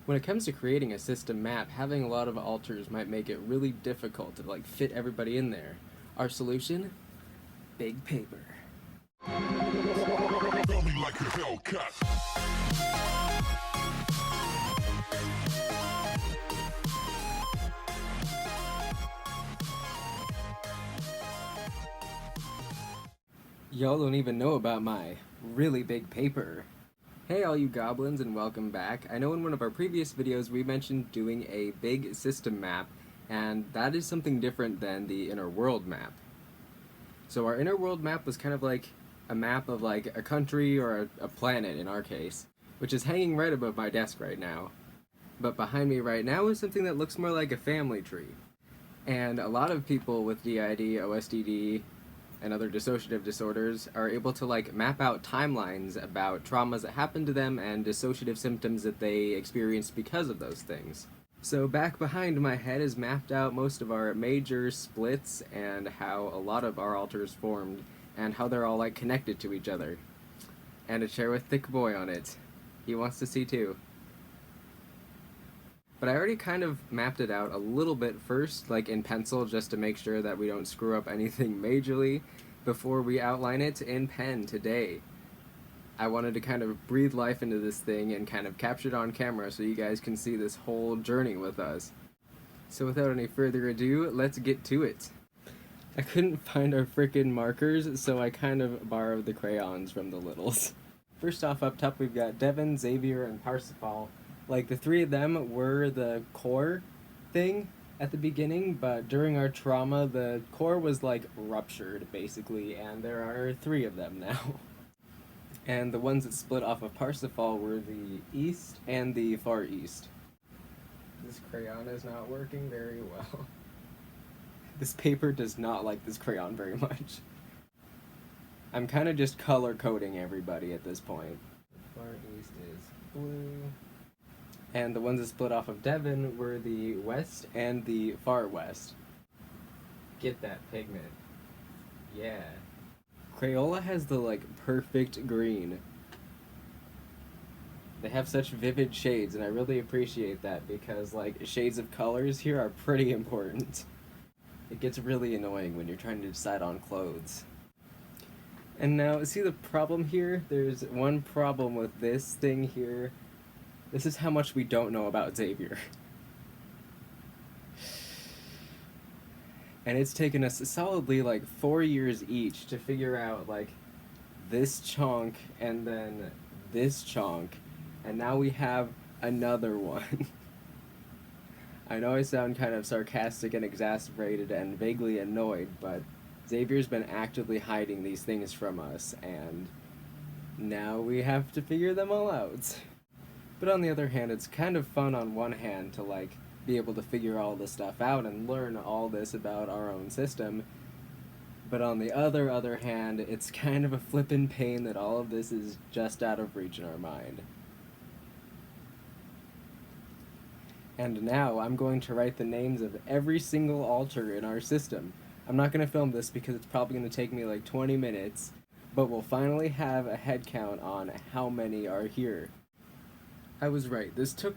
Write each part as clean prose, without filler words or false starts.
When it comes to creating a system map, having a lot of alters might make it really difficult to fit everybody in there. Our solution? Big paper. Like a Hellcat. Y'all don't even know about my really big paper. Hey all you goblins and welcome back. I know in one of our previous videos we mentioned doing a big system map, and that is something different than the inner world map. So our inner world map was kind of like a map of like a country or a planet in our case, which is hanging right above my desk right now. But behind me right now is something that looks more like a family tree. And a lot of people with d.i.d, OSDD, and other dissociative disorders are able to map out timelines about traumas that happened to them and dissociative symptoms that they experienced because of those things. So back behind my head is mapped out most of our major splits and how a lot of our alters formed and how they're all connected to each other. And a chair with Thick Boy on it. He wants to see too. But I already kind of mapped it out a little bit first, in pencil, just to make sure that we don't screw up anything majorly before we outline it in pen today. I wanted to kind of breathe life into this thing and kind of capture it on camera so you guys can see this whole journey with us. So without any further ado, let's get to it. I couldn't find our frickin' markers, so I kind of borrowed the crayons from the littles. First off, up top we've got Devin, Xavier, and Parsifal. The three of them were the core thing at the beginning, but during our trauma, the core was ruptured, basically, and there are three of them now. And the ones that split off of Parsifal were the east and the far east. This crayon is not working very well. This paper does not like this crayon very much. I'm kind of just color coding everybody at this point. The far east is blue. And the ones that split off of Devon were the west and the far west. Get that pigment. Yeah. Crayola has the perfect green. They have such vivid shades, and I really appreciate that because shades of colors here are pretty important. It gets really annoying when you're trying to decide on clothes. And now, see the problem here? There's one problem with this thing here. This is how much we don't know about Xavier. And it's taken us solidly 4 years each to figure out this chunk and then this chunk, and now we have another one. I know I sound kind of sarcastic and exasperated and vaguely annoyed, but Xavier's been actively hiding these things from us, and now we have to figure them all out. But on the other hand, it's kind of fun on one hand to be able to figure all this stuff out and learn all this about our own system. But on the other hand, it's kind of a flippin' pain that all of this is just out of reach in our mind. And now I'm going to write the names of every single alter in our system. I'm not going to film this because it's probably going to take me 20 minutes, but we'll finally have a head count on how many are here. I was right, this took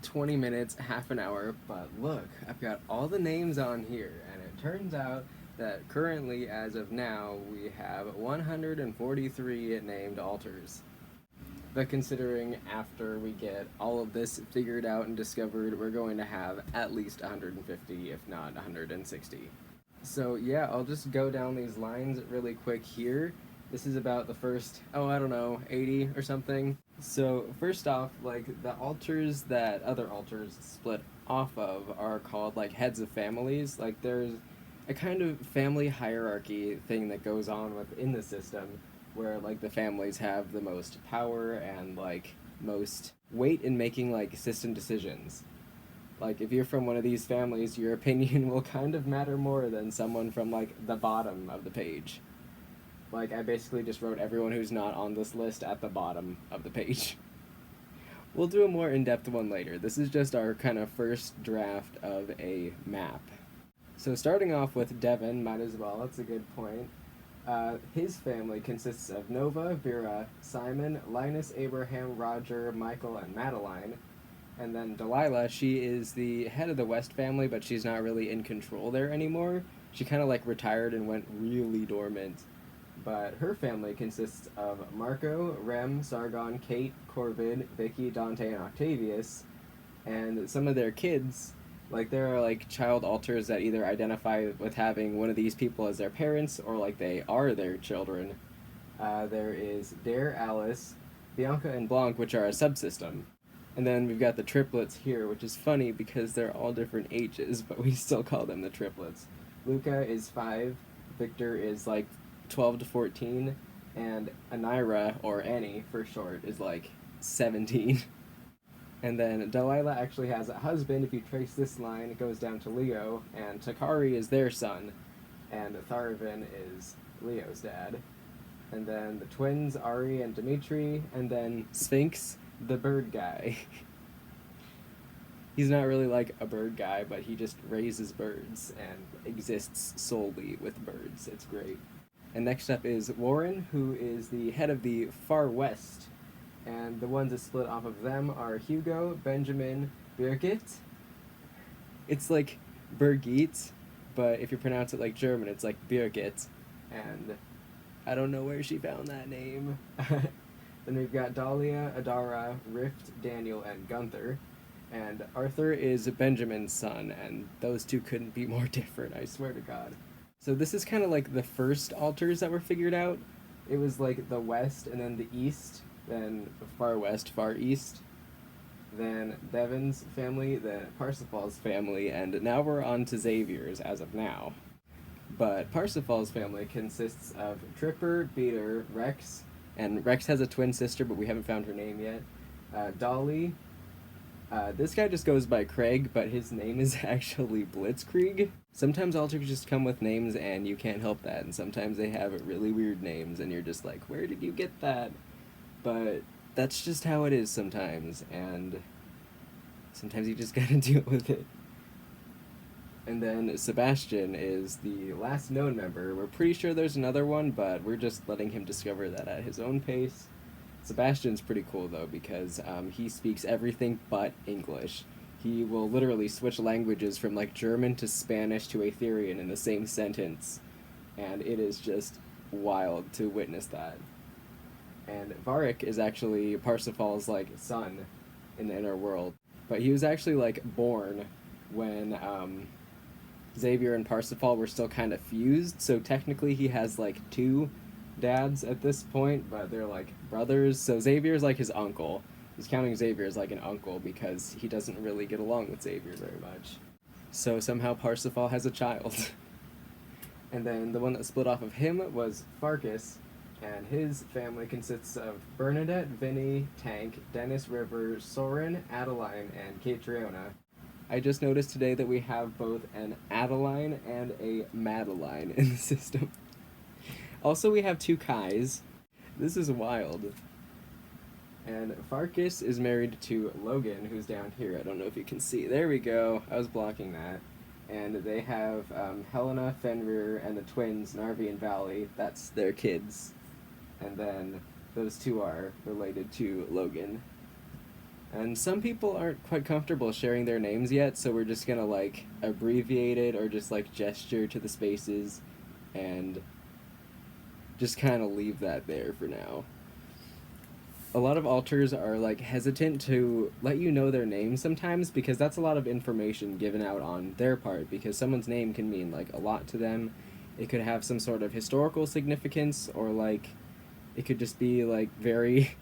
20 minutes, half an hour, but look, I've got all the names on here, and it turns out that currently, as of now, we have 143 named alters. But considering after we get all of this figured out and discovered, we're going to have at least 150, if not 160. So yeah, I'll just go down these lines really quick here. This is about the first, 80 or something. So first off, the alters that other alters split off of are called heads of families. There's a kind of family hierarchy thing that goes on within the system where the families have the most power and most weight in making system decisions. If you're from one of these families, your opinion will kind of matter more than someone from the bottom of the page. I basically just wrote everyone who's not on this list at the bottom of the page. We'll do a more in-depth one later. This is just our kind of first draft of a map. So starting off with Devon, might as well, that's a good point. His family consists of Nova, Vera, Simon, Linus, Abraham, Roger, Michael, and Madeline. And then Delilah, she is the head of the West family, but she's not really in control there anymore. She kind of like retired and went really dormant. But her family consists of Marco, Rem, Sargon, Kate, Corvid, Vicky, Dante, and Octavius. And some of their kids, like there are like child alters that either identify with having one of these people as their parents or like they are their children. There is Dare, Alice, Bianca, and Blanc, which are a subsystem. And then we've got the triplets here, which is funny because they're all different ages, but we still call them the triplets. Luca is 5, Victor is like 12 to 14, and Anira, or Annie for short, is like 17. And then Delilah actually has a husband. If you trace this line, it goes down to Leo, and Takari is their son, and Tharvin is Leo's dad. And then the twins, Ari and Dimitri, and then Sphinx, the bird guy. He's not really like a bird guy, but he just raises birds and exists solely with birds. It's great. And next up is Warren, who is the head of the Far West. And the ones that split off of them are Hugo, Benjamin, Birgit. It's like Birgit, but if you pronounce it like German, it's like Birgit. And I don't know where she found that name. Then we've got Dahlia, Adara, Rift, Daniel, and Gunther. And Arthur is Benjamin's son, and those two couldn't be more different, I swear to God. So this is kind of like the first altars that were figured out. It was like the West, and then the East, then Far West, Far East, then Devon's family, then Parsifal's family, and now we're on to Xavier's as of now. But Parsifal's family consists of Tripper, Beater, Rex, and Rex has a twin sister, but we haven't found her name yet. Dolly. This guy just goes by Craig, but his name is actually Blitzkrieg. Sometimes alters just come with names and you can't help that, and sometimes they have really weird names and you're just like, where did you get that? But that's just how it is sometimes, and sometimes you just gotta deal with it. And then Sebastian is the last known member. We're pretty sure there's another one, but we're just letting him discover that at his own pace. Sebastian's pretty cool, though, because he speaks everything but English. He will literally switch languages from, like, German to Spanish to Aetherian in the same sentence. And it is just wild to witness that. And Varric is actually Parsifal's, like, son in the inner world. But he was actually, like, born when, Xavier and Parsifal were still kind of fused, so technically he has like 2 dads at this point, but they're like brothers. So Xavier's like his uncle. He's counting Xavier as like an uncle because he doesn't really get along with Xavier very much. So somehow Parsifal has a child. And then the one that split off of him was Farkas, and his family consists of Bernadette, Vinny, Tank, Dennis River, Soren, Adeline, and Catriona. I just noticed today that we have both an Adeline and a Madeline in the system. Also, we have 2 Kais. This is wild. And Farkas is married to Logan, who's down here. I don't know if you can see. There we go. I was blocking that. And they have Helena, Fenrir, and the twins, Narvi and Valley. That's their kids. And then those 2 are related to Logan. And some people aren't quite comfortable sharing their names yet, so we're just gonna like abbreviate it or just like gesture to the spaces and just kind of leave that there for now. A lot of alters are like hesitant to let you know their name sometimes because that's a lot of information given out on their part, because someone's name can mean like a lot to them. It could have some sort of historical significance, or like it could just be like very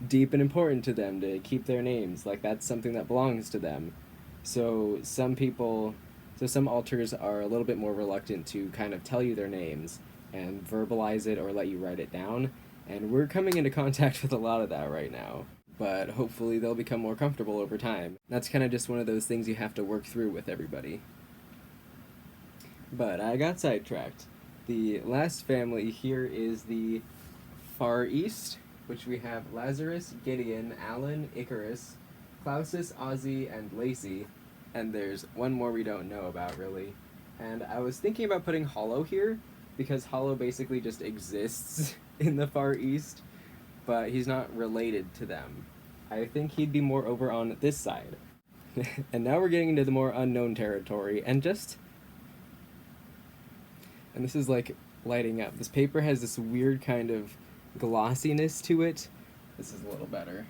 deep and important to them to keep their names, like that's something that belongs to them. So some alters are a little bit more reluctant to kind of tell you their names and verbalize it or let you write it down, and we're coming into contact with a lot of that right now, but hopefully they'll become more comfortable over time. That's kind of just one of those things you have to work through with everybody. But I got sidetracked. The last family here is the Far East, which we have Lazarus, Gideon, Alan, Icarus, Clausus, Ozzy, and Lacey, and there's one more we don't know about, really. And I was thinking about putting Hollow here, because Hollow basically just exists in the Far East, but he's not related to them. I think he'd be more over on this side. And now we're getting into the more unknown territory, and this is like lighting up. This paper has this weird kind of glossiness to it. This is a little better.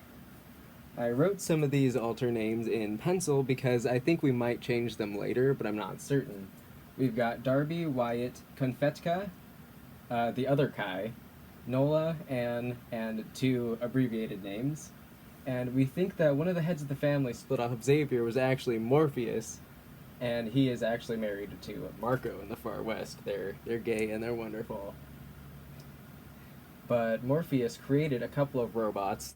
I wrote some of these altar names in pencil because I think we might change them later, but I'm not certain. We've got Darby, Wyatt, Confetka, the other Kai, Nola, Anne, and two abbreviated names. And we think that one of the heads of the family split off of Xavier was actually Morpheus, and he is actually married to Marco in the far west. They're gay and they're wonderful. But Morpheus created a couple of robots.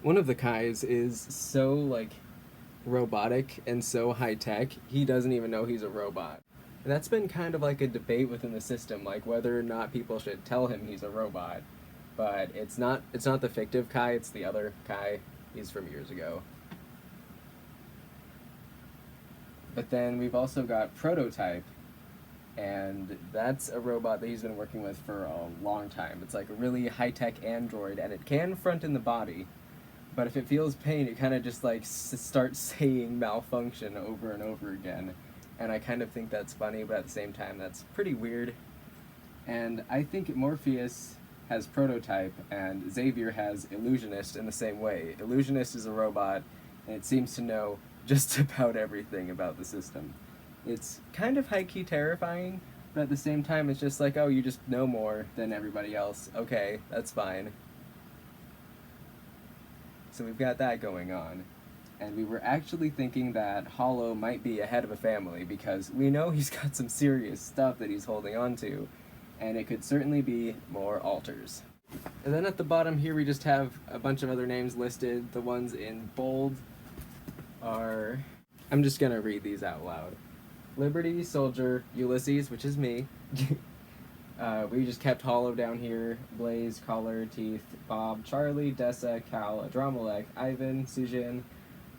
One of the Kais is so like robotic and so high tech, he doesn't even know he's a robot. And that's been kind of like a debate within the system, like whether or not people should tell him he's a robot. But it's not the fictive Kai, it's the other Kai. He's from years ago. But then we've also got Prototype, and that's a robot that he's been working with for a long time. It's like a really high-tech android, and it can front in the body, but if it feels pain, it kind of just like starts saying malfunction over and over again. And I kind of think that's funny, but at the same time, that's pretty weird. And I think Morpheus has Prototype, and Xavier has Illusionist in the same way. Illusionist is a robot, and it seems to know just about everything about the system. It's kind of high-key terrifying, but at the same time, it's just like, oh, you just know more than everybody else. Okay, that's fine. So we've got that going on. And we were actually thinking that Hollow might be a head of a family, because we know he's got some serious stuff that he's holding on to, and it could certainly be more altars. And then at the bottom here we just have a bunch of other names listed. The ones in bold are... I'm just gonna read these out loud. Liberty, Soldier, Ulysses, which is me. We just kept Hollow down here. Blaze, Collar, Teeth, Bob, Charlie, Dessa, Cal, Adramelech, Ivan, Sujin,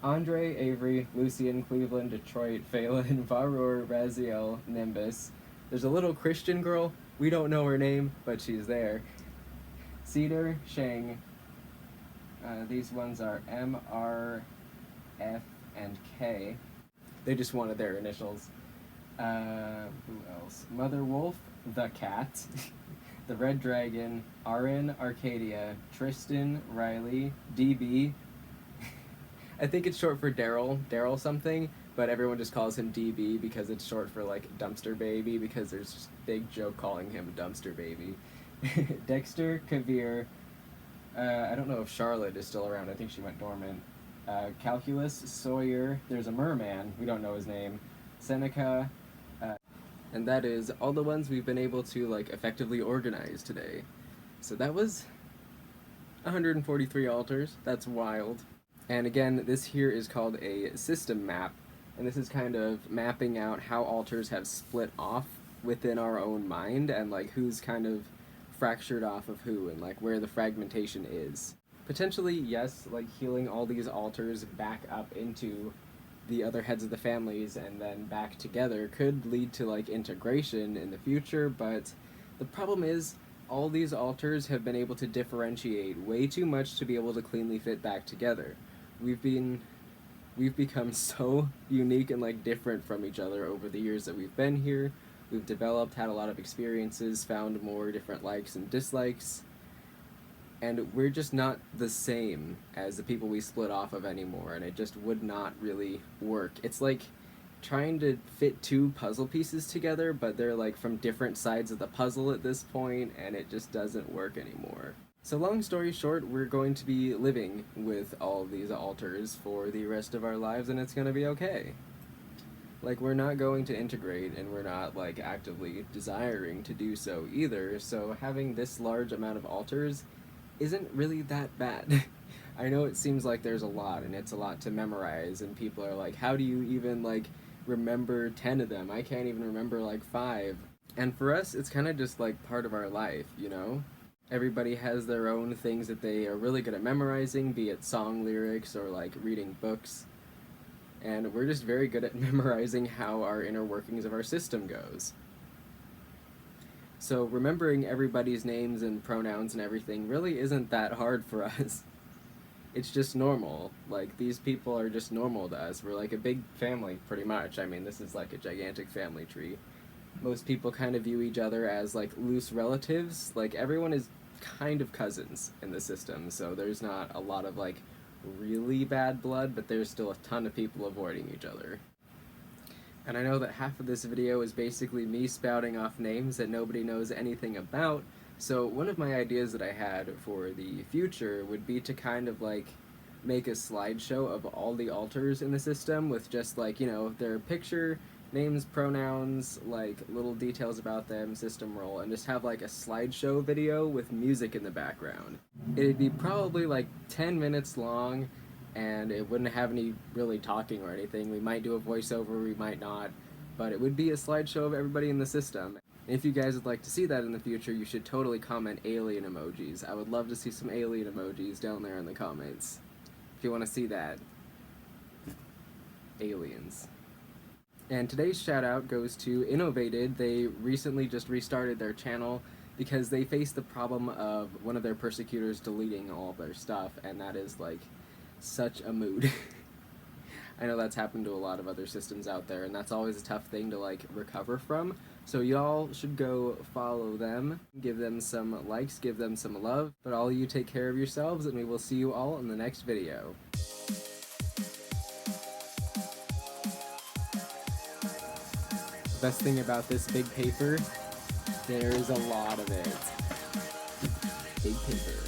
Andre, Avery, Lucian, Cleveland, Detroit, Phelan, Varur, Raziel, Nimbus. There's a little Christian girl. We don't know her name, but she's there. Cedar, Shang. These ones are M, R, F, and K. They just wanted their initials. Who else? Mother Wolf, the Cat, the Red Dragon, Arin, Arcadia, Tristan, Riley, DB. I think it's short for Daryl something, but everyone just calls him DB because it's short for like Dumpster Baby, because there's just a big joke calling him Dumpster Baby. Dexter, Kavir, I don't know if Charlotte is still around, I think she went dormant. Calculus, Sawyer, there's a merman, we don't know his name, Seneca, and that is all the ones we've been able to like effectively organize today. So that was 143 altars, that's wild. And again, this here is called a system map, and this is kind of mapping out how altars have split off within our own mind, and like who's kind of fractured off of who, and like where the fragmentation is. Potentially, yes, like healing all these altars back up into the other heads of the families and then back together could lead to like integration in the future, but the problem is all these altars have been able to differentiate way too much to be able to cleanly fit back together. We've become so unique and like different from each other over the years that we've been here. We've developed, had a lot of experiences, found more different likes and dislikes, and we're just not the same as the people we split off of anymore, and it just would not really work. It's like trying to fit two puzzle pieces together, but they're like from different sides of the puzzle at this point, and it just doesn't work anymore. So long story short, we're going to be living with all of these altars for the rest of our lives, and it's going to be okay. Like, we're not going to integrate, and we're not like actively desiring to do so either, so having this large amount of altars isn't really that bad. I know it seems like there's a lot, and it's a lot to memorize, and people are like, how do you even like remember 10 of them? I can't even remember like 5. And for us, it's kind of just like part of our life, you know? Everybody has their own things that they are really good at memorizing, be it song lyrics or like reading books. And we're just very good at memorizing how our inner workings of our system goes. So remembering everybody's names and pronouns and everything really isn't that hard for us. it's just normal. Like, these people are just normal to us. We're like a big family, pretty much. I mean, this is like a gigantic family tree. Most people kind of view each other as like loose relatives. Like, everyone is kind of cousins in the system, so there's not a lot of like really bad blood, but there's still a ton of people avoiding each other. And I know that half of this video is basically me spouting off names that nobody knows anything about, so one of my ideas that I had for the future would be to kind of like make a slideshow of all the altars in the system with just like, you know, their picture, names, pronouns, like little details about them, system role, and just have like a slideshow video with music in the background. It'd be probably like 10 minutes long, and it wouldn't have any really talking or anything. We might do a voiceover, we might not, but it would be a slideshow of everybody in the system. And if you guys would like to see that in the future, you should totally comment alien emojis. I would love to see some alien emojis down there in the comments. If you want to see that. Aliens. And today's shout out goes to Innovated. They recently just restarted their channel because they faced the problem of one of their persecutors deleting all of their stuff, and that is like such a mood. I know that's happened to a lot of other systems out there, and that's always a tough thing to like recover from. So y'all should go follow them, give them some likes, give them some love, but all of you take care of yourselves, and we will see you all in the next video. The best thing about this big paper, there is a lot of it. Big paper.